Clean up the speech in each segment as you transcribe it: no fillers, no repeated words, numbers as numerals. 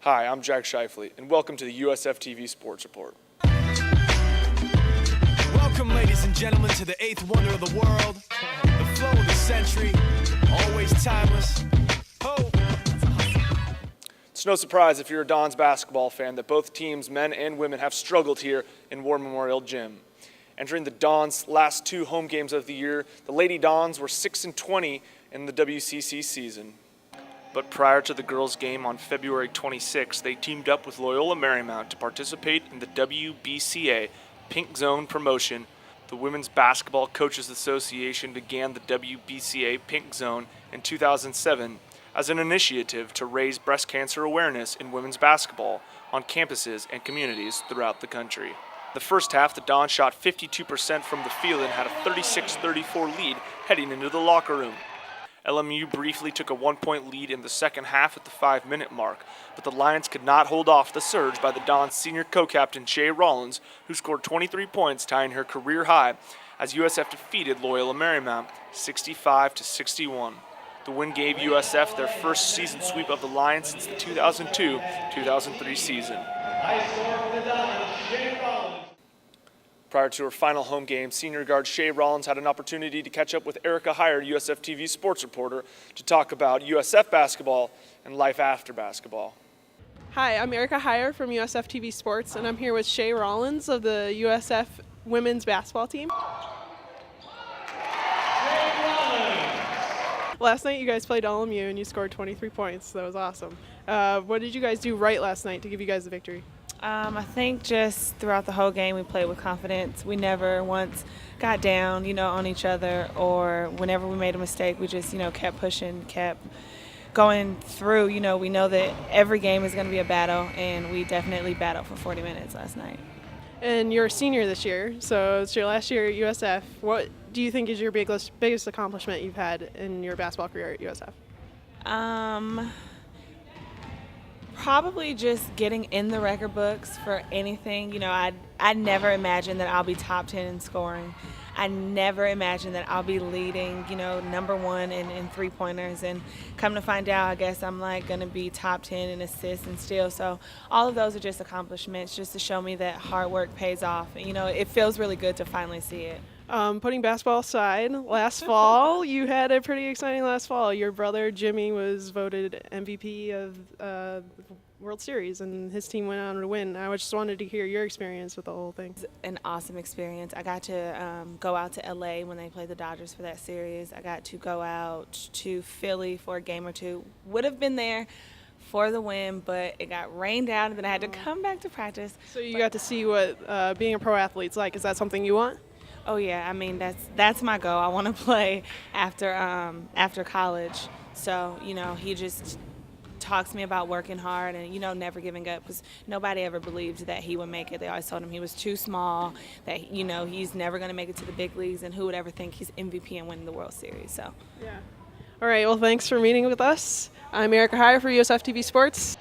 Hi, I'm Jack Shifley, and welcome to the USFtv Sports Report. Welcome, ladies and gentlemen, to the eighth wonder of the world, the flow of the century, always timeless. Oh. It's no surprise if you're a Dons basketball fan that both teams, men and women, have struggled here in War Memorial Gym. Entering the Dons' last two home games of the year, the Lady Dons were 6-20 in the WCC season. But prior to the girls' game on February 26, they teamed up with Loyola Marymount to participate in the WBCA Pink Zone promotion. The Women's Basketball Coaches Association began the WBCA Pink Zone in 2007 as an initiative to raise breast cancer awareness in women's basketball on campuses and communities throughout the country. The first half, the Dons shot 52% from the field and had a 36-34 lead heading into the locker room. LMU briefly took a 1-point lead in the second half at the 5-minute mark, but the Lions could not hold off the surge by the Dons' senior co-captain Shay Rollins, who scored 23 points, tying her career high, as USF defeated Loyola Marymount 65-61. The win gave USF their first season sweep of the Lions since the 2002-2003 season. Prior to her final home game, senior guard Shay Rollins had an opportunity to catch up with Ericka, USFtv Sports reporter, to talk about USF basketball and life after basketball. Hi, I'm Ericka from USFtv Sports, and I'm here with Shay Rollins of the USF women's basketball team. Last night you guys played LMU and you scored 23 points. That was awesome. What did you guys do right last night to give you guys the victory? I think just throughout the whole game we played with confidence. We never once got down, on each other, or whenever we made a mistake, we just, kept pushing, kept going through. We know that every game is going to be a battle, and we definitely battled for 40 minutes last night. And you're a senior this year, so it's your last year at USF. What do you think is your biggest accomplishment you've had in your basketball career at USF? Probably just getting in the record books for anything. I never imagined that I'll be top 10 in scoring. I never imagined that I'll be leading, number one in three-pointers. And come to find out, I guess I'm going to be top 10 in assists and steals. So all of those are just accomplishments just to show me that hard work pays off. It feels really good to finally see it. Putting basketball aside, last fall you had a pretty exciting last fall. Your brother Jimmy was voted MVP of the World Series, and his team went on to win. I just wanted to hear your experience with the whole thing. It's an awesome experience. I got to go out to LA when they played the Dodgers for that series. I got to go out to Philly for a game or two. Would have been there for the win, but it got rained out, and then I had to come back to practice. So you got to see what being a pro athlete's like. Is that something you want? Oh yeah, that's my goal. I want to play after college. So he just talks to me about working hard and never giving up, because nobody ever believed that he would make it. They always told him he was too small, that he's never going to make it to the big leagues, and who would ever think he's MVP and winning the World Series. So yeah. All right. Well, thanks for meeting with us. I'm Ericka for USFtv Sports.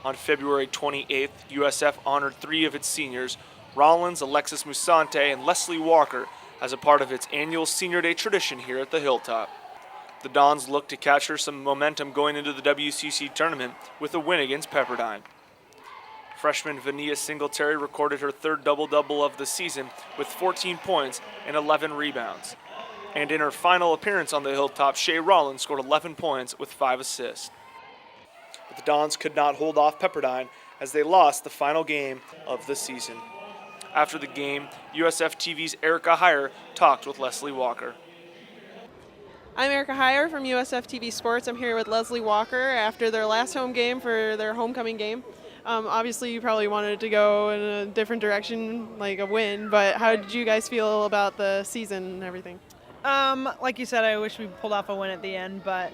On February 28th, USF honored three of its seniors, Rollins, Alexis Musante, and Leslie Walker, as a part of its annual Senior Day tradition here at the Hilltop. The Dons look to capture some momentum going into the WCC tournament with a win against Pepperdine. Freshman Vania Singletary recorded her third double-double of the season with 14 points and 11 rebounds. And in her final appearance on the Hilltop, Shay Rollins scored 11 points with 5 assists. But the Dons could not hold off Pepperdine as they lost the final game of the season. After the game, USFTV's Ericka talked with Leslie Walker. I'm Ericka from USFtv Sports. I'm here with Leslie Walker after their last home game for their homecoming game. Obviously, you probably wanted to go in a different direction, like a win, but how did you guys feel about the season and everything? Like you said, I wish we pulled off a win at the end, but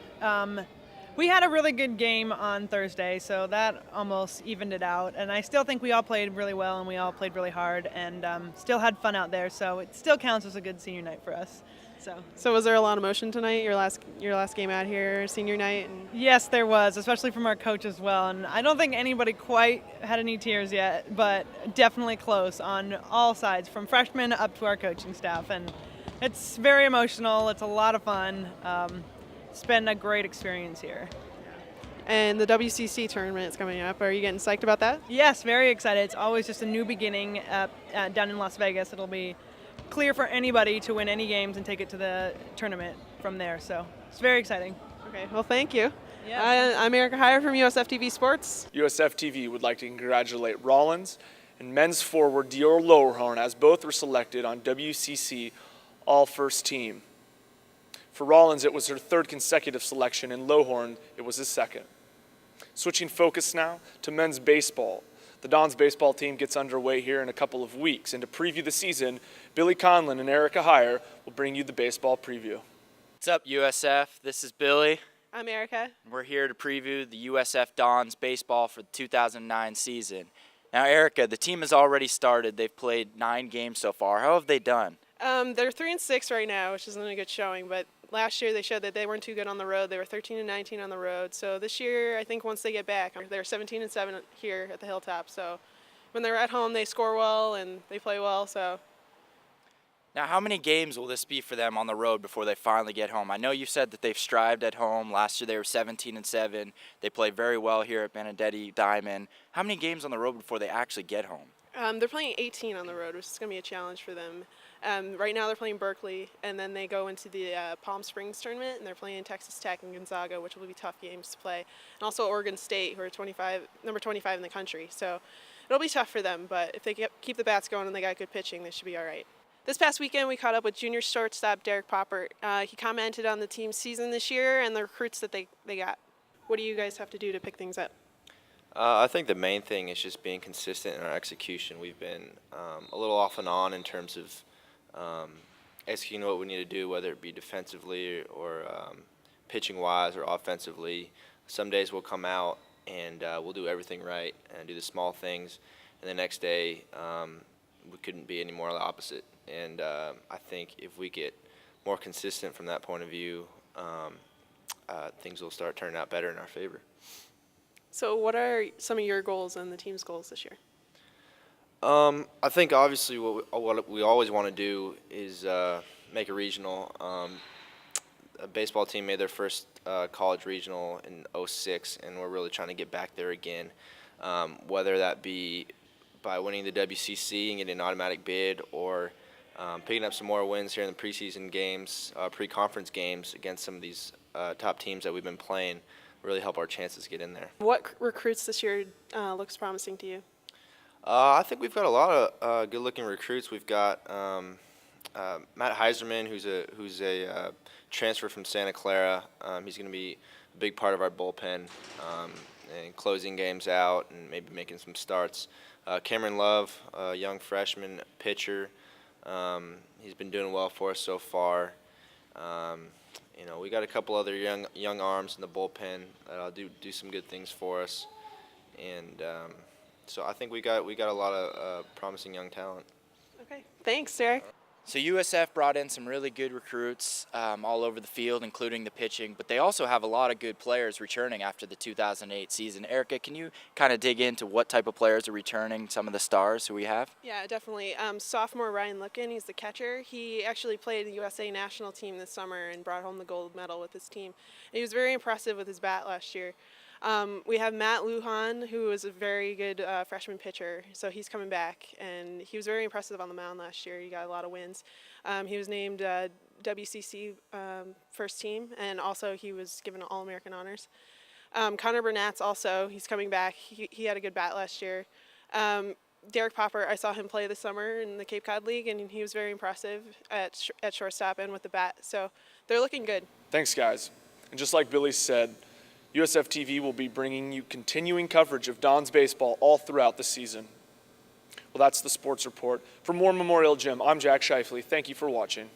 we had a really good game on Thursday, so that almost evened it out. And I still think we all played really well and we all played really hard and still had fun out there, so it still counts as a good senior night for us. So was there a lot of emotion tonight, your last game out here, senior night? Yes, there was, especially from our coach as well. And I don't think anybody quite had any tears yet, but definitely close on all sides, from freshmen up to our coaching staff. And it's very emotional. It's a lot of fun. It's been a great experience here. and the WCC tournament is coming up. Are you getting psyched about that? Yes, very excited. It's always just a new beginning down in Las Vegas. It'll be clear for anybody to win any games and take it to the tournament from there. So it's very exciting. Okay, well, thank you. Yes. I'm Ericka Heyer from USFtv Sports. USFtv would like to congratulate Rollins and men's forward Dior Lowerhorn, as both were selected on WCC All-First Team. For Rollins, it was her third consecutive selection, and Lowerhorn, it was his second. Switching focus now to men's baseball. The Dons baseball team gets underway here in a couple of weeks, and to preview the season, Billy Conlon and Ericka Heyer will bring you the baseball preview. What's up, USF? This is Billy. I'm Ericka. We're here to preview the USF Dons baseball for the 2009 season. Now, Ericka, the team has already started. They've played 9 games so far. How have they done? They're 3-6 right now, which isn't a good showing, but last year they showed that they weren't too good on the road. They were 13-19 on the road. So this year, I think once they get back, they're 17-7 here at the Hilltop. So when they're at home, they score well and they play well. So. Now, how many games will this be for them on the road before they finally get home? I know you said that they've strived at home. Last year they were 17-7. They play very well here at Benedetti Diamond. How many games on the road before they actually get home? They're playing 18 on the road, which is going to be a challenge for them. Right now they're playing Berkeley, and then they go into the Palm Springs tournament, and they're playing Texas Tech and Gonzaga, which will be tough games to play. And also Oregon State, who are number 25 in the country. So it'll be tough for them, but if they keep the bats going and they got good pitching, they should be all right. This past weekend, we caught up with junior shortstop Derek Poppert. He commented on the team's season this year and the recruits that they got. What do you guys have to do to pick things up? I think the main thing is just being consistent in our execution. We've been a little off and on in terms of executing what we need to do, whether it be defensively or pitching-wise or offensively. Some days we'll come out and we'll do everything right and do the small things, and the next day we couldn't be any more the opposite. And I think if we get more consistent from that point of view, things will start turning out better in our favor. So what are some of your goals and the team's goals this year? I think obviously what we always want to do is make a regional. A baseball team made their first college regional in '06, and we're really trying to get back there again, whether that be by winning the WCC and getting an automatic bid, or picking up some more wins here in the preseason games, pre-conference games against some of these top teams that we've been playing, really help our chances get in there. What recruits this year looks promising to you? I think we've got a lot of good-looking recruits. We've got Matt Heiserman, who's a transfer from Santa Clara. He's going to be a big part of our bullpen and closing games out and maybe making some starts. Cameron Love, a young freshman pitcher. He's been doing well for us so far. We got a couple other young arms in the bullpen that'll do some good things for us, and so I think we got a lot of promising young talent. Okay, thanks, Derek. So USF brought in some really good recruits all over the field, including the pitching, but they also have a lot of good players returning after the 2008 season. Ericka, can you kind of dig into what type of players are returning, some of the stars who we have? Yeah, definitely. Sophomore Ryan Lipkin, he's the catcher. He actually played the USA national team this summer and brought home the gold medal with his team. And he was very impressive with his bat last year. We have Matt Lujan, who is a very good freshman pitcher, so he's coming back, and he was very impressive on the mound last year. He got a lot of wins. He was named WCC first team, and also he was given All-American honors. Connor Burnett's also, he's coming back. He had a good bat last year. Derek Poppert, I saw him play this summer in the Cape Cod League, and he was very impressive at shortstop and with the bat, so they're looking good. Thanks, guys. And just like Billy said, USFtv will be bringing you continuing coverage of Dons baseball all throughout the season. Well, that's the Sports Report. From War Memorial Gym, I'm Jack Shifley. Thank you for watching.